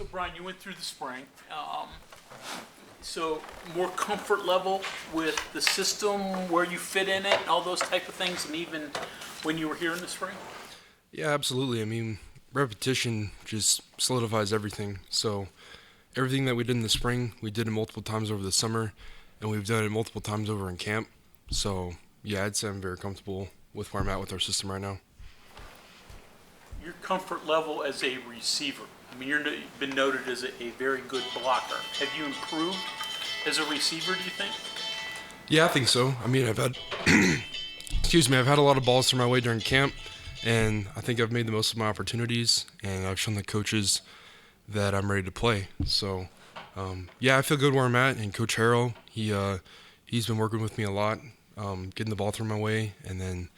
So, Brian, you went through the spring. So, more comfort level with the system, where you fit in it, and all those type of things, and even when you were here in the spring? Yeah, absolutely. I mean, repetition just solidifies everything. So everything that we did in the spring, we did it multiple times over the summer, and we've done it multiple times over in camp. So, yeah, I'd say I'm very comfortable with where I'm at with our system right now. Your comfort level as a receiver. I mean, you've been noted as a very good blocker. Have you improved as a receiver, do you think? Yeah, I think so. I mean, I've had, I've had a lot of balls through my way during camp, and I think I've made the most of my opportunities, and I've shown the coaches that I'm ready to play. So, yeah, I feel good where I'm at, and Coach Harrell, he's been working with me a lot, getting the ball through my way, and then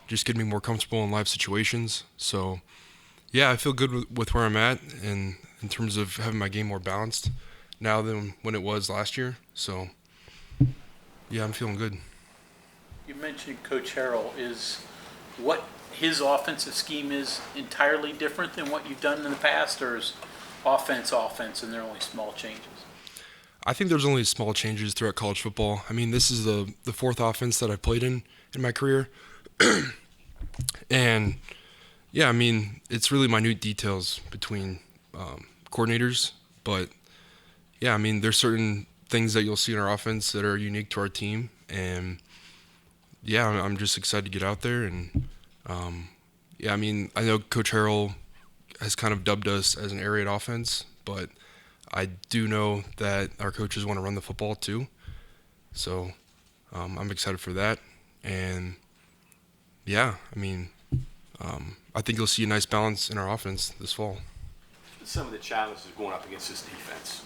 just getting me more comfortable in live situations. So, yeah, I feel good with where I'm at, and in terms of having my game more balanced now than when it was last year. So, yeah, I'm feeling good. You mentioned Coach Harrell. Is what his offensive scheme is entirely different than what you've done in the past, or is offense, and there are only small changes? I think there's only small changes throughout college football. I mean, this is the fourth offense that I've played in my career. And, yeah, I mean, it's really minute details between coordinators. But, yeah, I mean, there's certain things that you'll see in our offense that are unique to our team. And, yeah, I'm just excited to get out there. And, yeah, I mean, I know Coach Harrell has kind of dubbed us as an air raid offense, but I do know that our coaches want to run the football too. So I'm excited for that. And, yeah, I mean, I think you'll see a nice balance in our offense this fall. Some of the challenges going up against this defense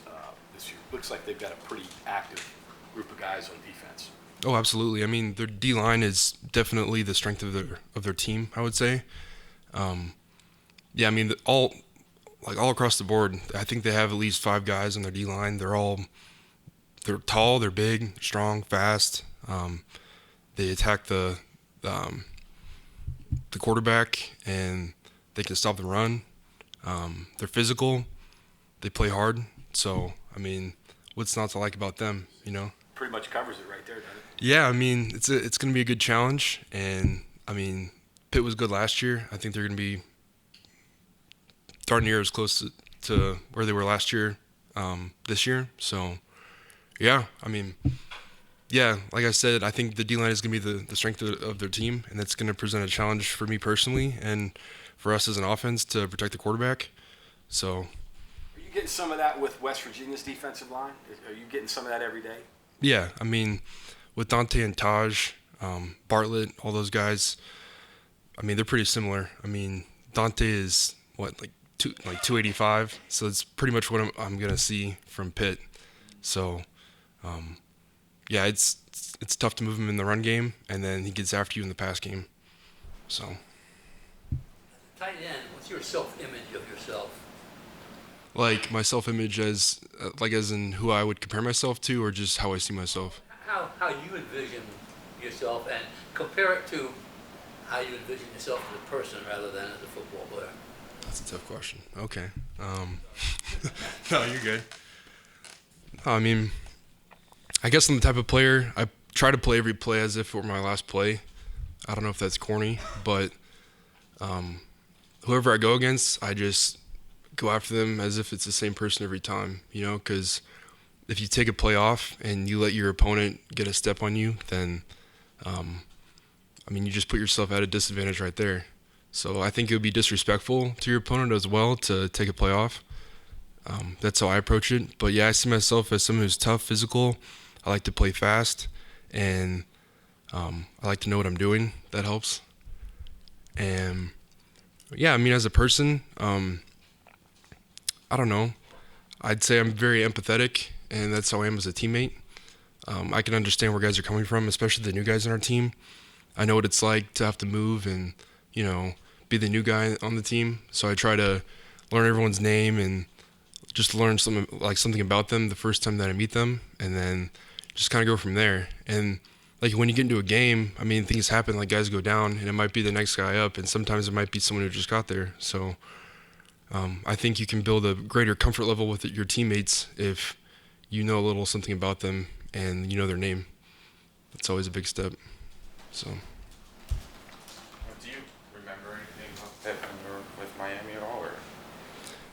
this year. Looks like they've got a pretty active group of guys on defense. Oh, absolutely. I mean, their D-line is definitely the strength of their team, I would say. Yeah, I mean, all across the board, I think they have at least 5 guys on their D-line. They're tall, they're big, strong, fast. They attack the quarterback, and they can stop the run. They're physical. They play hard. So, I mean, what's not to like about them, you know? Pretty much covers it right there, doesn't it? Yeah, I mean, it's going to be a good challenge. And, I mean, Pitt was good last year. I think they're going to be darn near as close to where they were last year this year. So, yeah, I mean, yeah, like I said, I think the D-line is going to be the strength of their team, and that's going to present a challenge for me personally and for us as an offense to protect the quarterback. So, are you getting some of that with West Virginia's defensive line? Are you getting some of that every day? Yeah, I mean, with Dante and Taj, Bartlett, all those guys, I mean, they're pretty similar. I mean, Dante is, like 285, so it's pretty much what I'm going to see from Pitt. So, yeah, it's tough to move him in the run game, and then he gets after you in the pass game. So, tight end, what's your self-image of yourself? Like my self-image as in who I would compare myself to, or just how I see myself? How you envision yourself, and compare it to how you envision yourself as a person rather than as a football player. That's a tough question. Okay. No, you're good. I mean, I guess I'm the type of player, I try to play every play as if it were my last play. I don't know if that's corny, but whoever I go against, I just go after them as if it's the same person every time, you know, because if you take a play off and you let your opponent get a step on you, then, I mean, you just put yourself at a disadvantage right there. So I think it would be disrespectful to your opponent as well to take a play off. That's how I approach it. But, yeah, I see myself as someone who's tough, physical. I like to play fast, and I like to know what I'm doing. That helps. And, yeah, I mean, as a person, I don't know. I'd say I'm very empathetic, and that's how I am as a teammate. I can understand where guys are coming from, especially the new guys on our team. I know what it's like to have to move and, you know, be the new guy on the team. So I try to learn everyone's name and just learn something about them the first time that I meet them, and then just kind of go from there. And like when you get into a game, I mean, things happen, like guys go down, and it might be the next guy up, and sometimes it might be someone who just got there. So I think you can build a greater comfort level with your teammates if you know a little something about them and you know their name. That's always a big step. So. Do you remember anything about Pitt when you were with Miami at all? Or?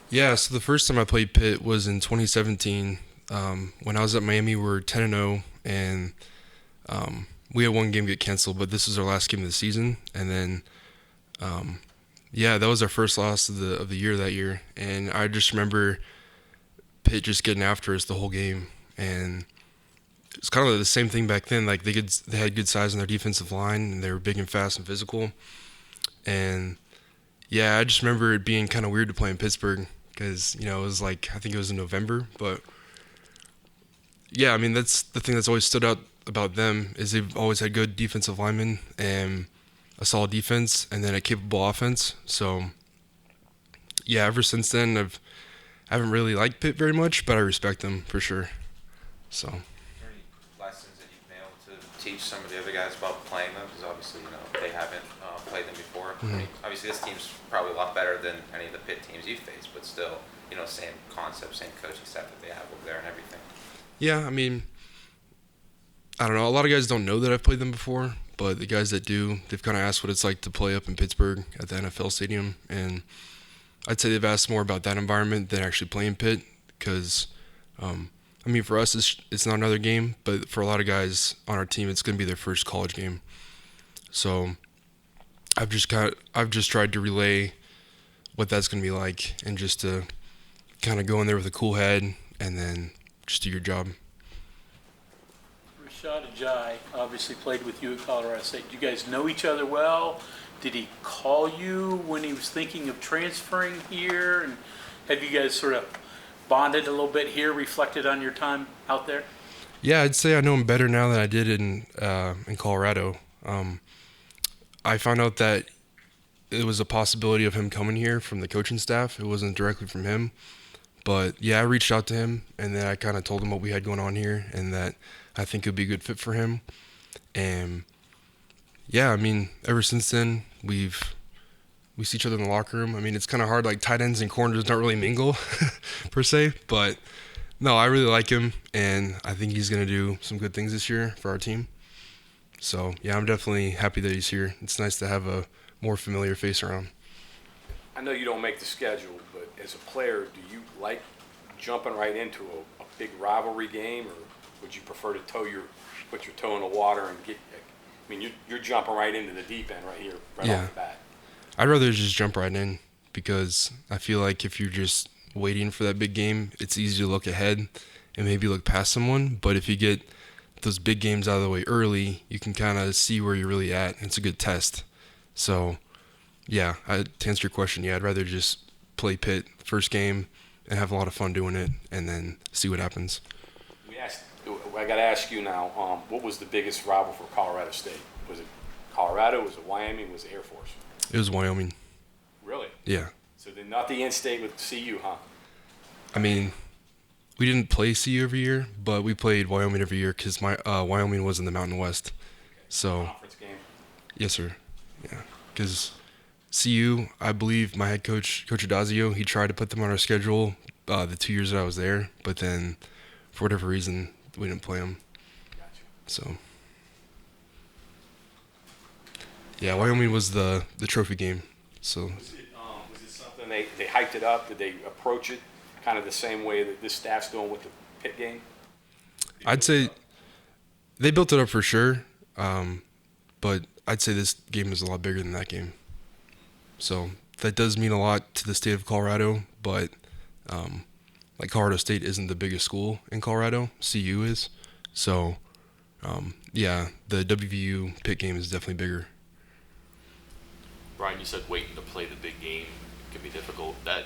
Yeah, so the first time I played Pitt was in 2017. When I was at Miami, we were 10-0, and we had one game get canceled, but this was our last game of the season. And then, that was our first loss of the year that year. And I just remember Pitt just getting after us the whole game. And it's kind of the same thing back then. Like they had good size on their defensive line, and they were big and fast and physical. And yeah, I just remember it being kind of weird to play in Pittsburgh because it was like I think it was in November. But yeah, I mean that's the thing that's always stood out about them is they've always had good defensive linemen and a solid defense, and then a capable offense. So yeah, ever since then I haven't really liked Pitt very much, but I respect them for sure. So. Are there any lessons that you've been able to teach some of the other guys about playing them? Because obviously, they haven't played them before. Mm-hmm. I mean, obviously, this team's probably a lot better than any of the Pitt teams you've faced, but still, same concept, same coaching staff that they have over there and everything. Yeah, I mean, I don't know. A lot of guys don't know that I've played them before, but the guys that do, they've kind of asked what it's like to play up in Pittsburgh at the NFL stadium, and I'd say they've asked more about that environment than actually playing Pitt because, for us, it's not another game, but for a lot of guys on our team, it's going to be their first college game. So I've just tried to relay what that's going to be like and just to kind of go in there with a cool head and then just do your job. Rashad Ajayi obviously played with you at Colorado State. Do you guys know each other well? Did he call you when he was thinking of transferring here? And have you guys sort of bonded a little bit here, reflected on your time out there? Yeah, I'd say I know him better now than I did in Colorado. I found out that it was a possibility of him coming here from the coaching staff. It wasn't directly from him. But, yeah, I reached out to him, and then I kind of told him what we had going on here and that I think it would be a good fit for him. And, yeah, ever since then, we see each other in the locker room. It's kind of hard, like tight ends and corners don't really mingle, per se. But, no, I really like him, and I think he's going to do some good things this year for our team. So, yeah, I'm definitely happy that he's here. It's nice to have a more familiar face around. I know you don't make the schedule, but as a player, do you like jumping right into a big rivalry game, or would you prefer to put your toe in the water and get? You're jumping right into the deep end right here, right off the bat. I'd rather just jump right in because I feel like if you're just waiting for that big game, it's easy to look ahead and maybe look past someone. But if you get those big games out of the way early, you can kind of see where you're really at. It's a good test. So, yeah, to answer your question, I'd rather just play Pitt first game and have a lot of fun doing it and then see what happens. I got to ask you now, what was the biggest rival for Colorado State? Was it Colorado? Was it Wyoming? Was it Air Force? It was Wyoming. Really? Yeah. So then not the in-state with CU, huh? We didn't play CU every year, but we played Wyoming every year because Wyoming was in the Mountain West. So, conference game? Yes, sir. Yeah, because CU, I believe my head coach, Coach Adazio, he tried to put them on our schedule the 2 years that I was there, but then for whatever reason, we didn't play them. Gotcha. So, yeah, Wyoming was the trophy game. So Was it something they hyped it up? Did they approach it kind of the same way that this staff's doing with the Pitt game? I'd say they built it up for sure, but I'd say this game is a lot bigger than that game. So that does mean a lot to the state of Colorado, but Colorado State isn't the biggest school in Colorado. CU is. So, the WVU Pitt game is definitely bigger. Brian, you said waiting to play the big game can be difficult. That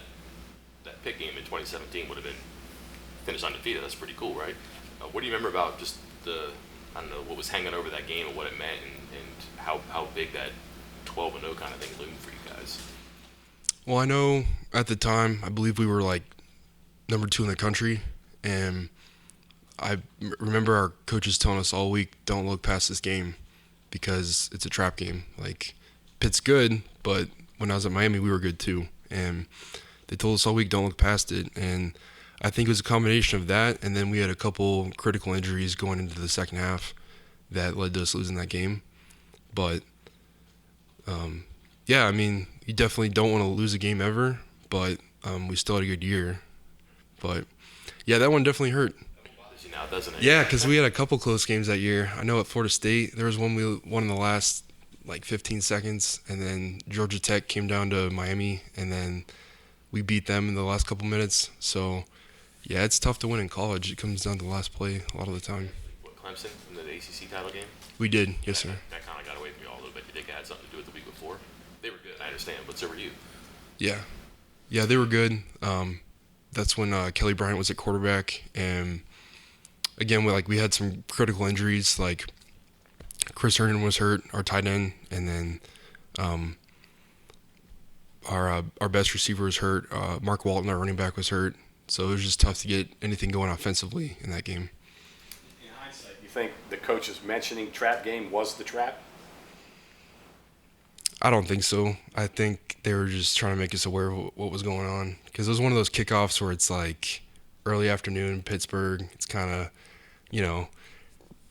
Pitt game in 2017 would have been finished undefeated. That's pretty cool, right? What do you remember about just what was hanging over that game and what it meant and how big that 12-0 kind of thing loomed for you guys? Well, I know at the time, I believe we were number 2 in the country, and I remember our coaches telling us all week, don't look past this game because it's a trap game. Pitt's good, but when I was at Miami, we were good too. And they told us all week, don't look past it. And I think it was a combination of that, and then we had a couple critical injuries going into the second half that led to us losing that game. But, yeah, I mean, you definitely don't want to lose a game ever, but we still had a good year. But, yeah, that one definitely hurt. Bothers you now, doesn't it? Yeah, because we had a couple close games that year. I know at Florida State, there was one we won in the last, 15 seconds, and then Georgia Tech came down to Miami, and then we beat them in the last couple minutes. So, yeah, it's tough to win in college. It comes down to the last play a lot of the time. What, Clemson in the ACC title game? We did, yes, sir. That kind of got away from you all a little bit. You think it had something to do with the week before? They were good, I understand, but so were you. Yeah. Yeah, they were good. That's when Kelly Bryant was at quarterback. And, again, we had some critical injuries. Like, Chris Herndon was hurt, our tight end. And then our best receiver was hurt. Mark Walton, our running back, was hurt. So it was just tough to get anything going offensively in that game. In hindsight, you think the coaches mentioning trap game was the trap? I don't think so. I think they were just trying to make us aware of what was going on. Because it was one of those kickoffs where it's like early afternoon, Pittsburgh. It's kind of,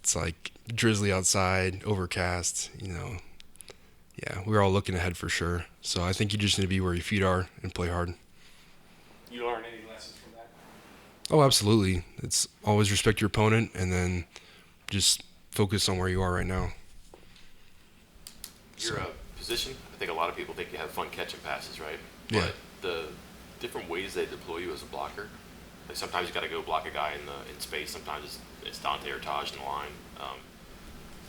it's like drizzly outside, overcast, Yeah, we were all looking ahead for sure. So I think you just need to be where your feet are and play hard. You learn any lessons from that? Oh, absolutely. It's always respect your opponent and then just focus on where you are right now. Your position, I think a lot of people think you have fun catching passes, right? Yeah. But the different ways they deploy you as a blocker, like sometimes you got to go block a guy in space. Sometimes it's Dante or Taj in the line.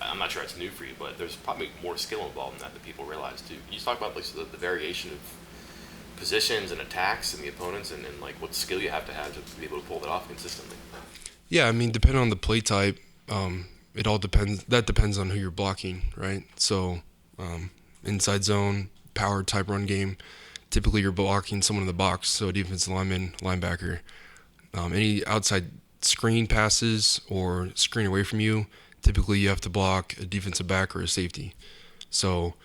I'm not sure that's new for you, but there's probably more skill involved in that than people realize too. Can you talk about the variation of positions and attacks and the opponents and what skill you have to be able to pull that off consistently? Yeah, I mean, depending on the play type, it all depends. That depends on who you're blocking, right? So, inside zone, power type run game, typically you're blocking someone in the box, so a defensive lineman, linebacker. Any outside screen passes or screen away from you, typically you have to block a defensive back or a safety. So,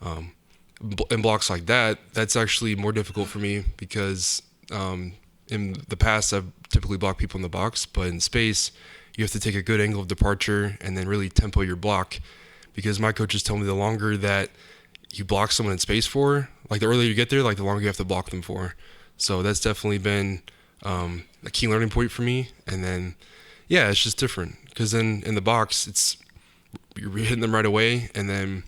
in blocks like that, that's actually more difficult for me because in the past I've typically blocked people in the box, but in space you have to take a good angle of departure and then really tempo your block, because my coaches tell me the longer that you block someone in space for, the earlier you get there, the longer you have to block them for. So that's definitely been a key learning point for me. And then, yeah, it's just different because then in the box, you're hitting them right away, and then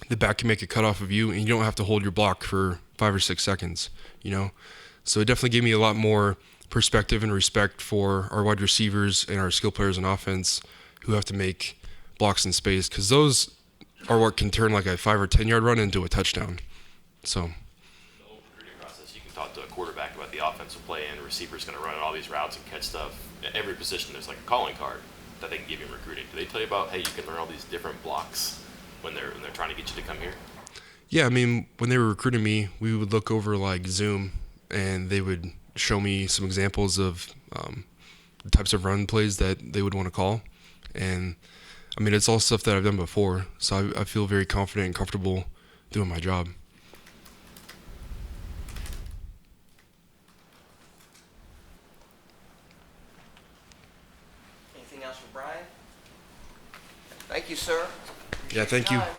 the back can make a cut off of you, and you don't have to hold your block for 5 or 6 seconds, So it definitely gave me a lot more perspective and respect for our wide receivers and our skill players in offense who have to make blocks in space, because those are what can turn like a 5 or 10 yard run into a touchdown. So The whole recruiting process, you can talk to a quarterback about the offensive play, and the receiver's going to run all these routes and catch stuff. At every position, there's like a calling card that they can give you in recruiting. Do they tell you about, hey, you can learn all these different blocks when they're trying to get you to come here? yeah, I mean, when they were recruiting me, we would look over Zoom, and they would show me some examples of the types of run plays that they would want to call. And I mean, it's all stuff that I've done before, so I feel very confident and comfortable doing my job. Anything else for Brian? Thank you, sir. Yeah, thank you.